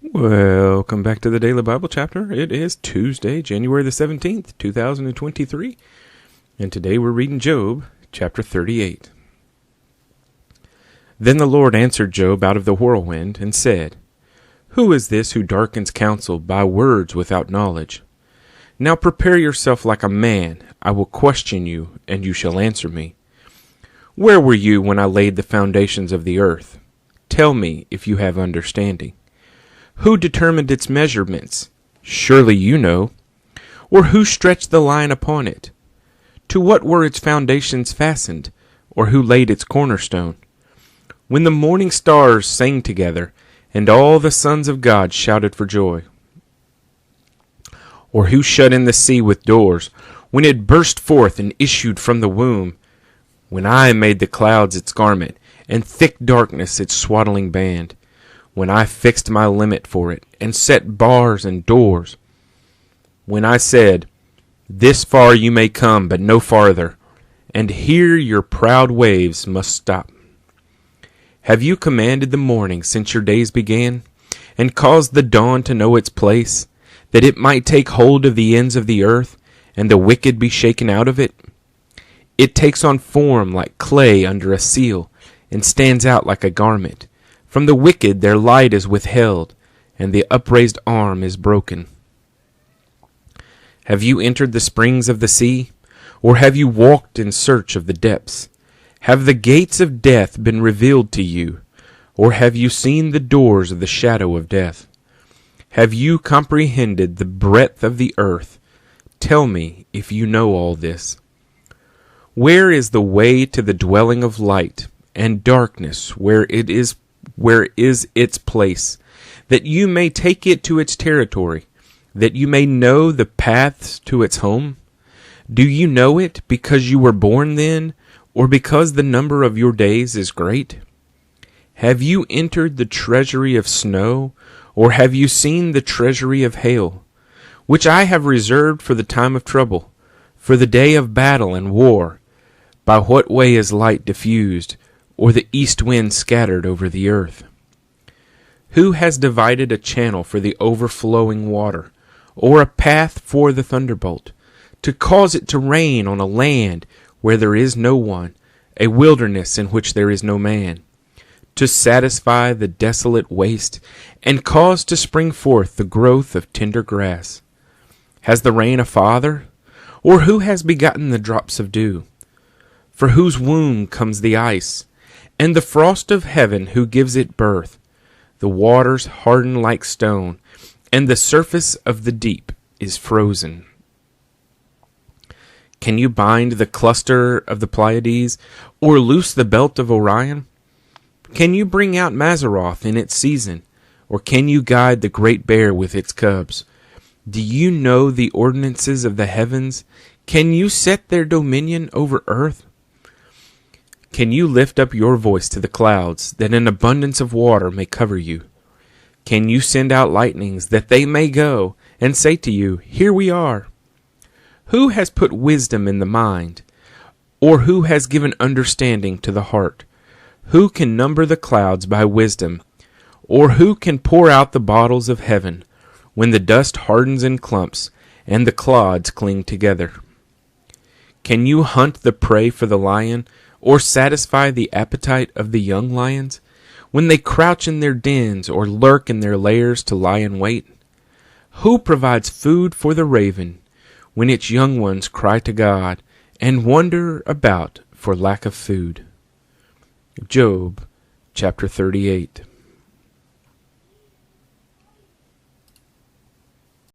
Welcome back to the Daily Bible Chapter. It is Tuesday, January the 17th, 2023. And today we're reading Job, chapter 38. Then the Lord answered Job out of the whirlwind and said, Who is this who darkens counsel by words without knowledge? Now prepare yourself like a man. I will question you, and you shall answer me. Where were you when I laid the foundations of the earth? Tell me if you have understanding. Who determined its measurements? Surely you know. Or who stretched the line upon it? To what were its foundations fastened? Or who laid its cornerstone? When the morning stars sang together, and all the sons of God shouted for joy. Or who shut in the sea with doors, when it burst forth and issued from the womb? When I made the clouds its garment, and thick darkness its swaddling band, when I fixed my limit for it, and set bars and doors, when I said, This far you may come, but no farther, and here your proud waves must stop. Have you commanded the morning since your days began, and caused the dawn to know its place, that it might take hold of the ends of the earth, and the wicked be shaken out of it? It takes on form like clay under a seal, and stands out like a garment. From the wicked their light is withheld, and the upraised arm is broken. Have you entered the springs of the sea, or have you walked in search of the depths? Have the gates of death been revealed to you, or have you seen the doors of the shadow of death? Have you comprehended the breadth of the earth? Tell me if you know all this. Where is the way to the dwelling of light, and darkness where is its place, that you may take it to its territory, that you may know the paths to its home? Do you know it because you were born then, or because the number of your days is great? Have you entered the treasury of snow, or have you seen the treasury of hail, which I have reserved for the time of trouble, for the day of battle and war? By what way is light diffused, or the east wind scattered over the earth? Who has divided a channel for the overflowing water, or a path for the thunderbolt, to cause it to rain on a land where there is no one, a wilderness in which there is no man, to satisfy the desolate waste, and cause to spring forth the growth of tender grass? Has the rain a father, or who has begotten the drops of dew? For whose womb comes the ice, and the frost of heaven who gives it birth? The waters harden like stone, and the surface of the deep is frozen. Can you bind the cluster of the Pleiades, or loose the belt of Orion? Can you bring out Mazzaroth in its season, or can you guide the great bear with its cubs? Do you know the ordinances of the heavens? Can you set their dominion over earth? Can you lift up your voice to the clouds, that an abundance of water may cover you? Can you send out lightnings, that they may go, and say to you, Here we are? Who has put wisdom in the mind, or who has given understanding to the heart? Who can number the clouds by wisdom, or who can pour out the bottles of heaven, when the dust hardens in clumps, and the clods cling together? Can you hunt the prey for the lion, or satisfy the appetite of the young lions, when they crouch in their dens, or lurk in their lairs to lie in wait? Who provides food for the raven, when its young ones cry to God, and wander about for lack of food? Job, chapter 38.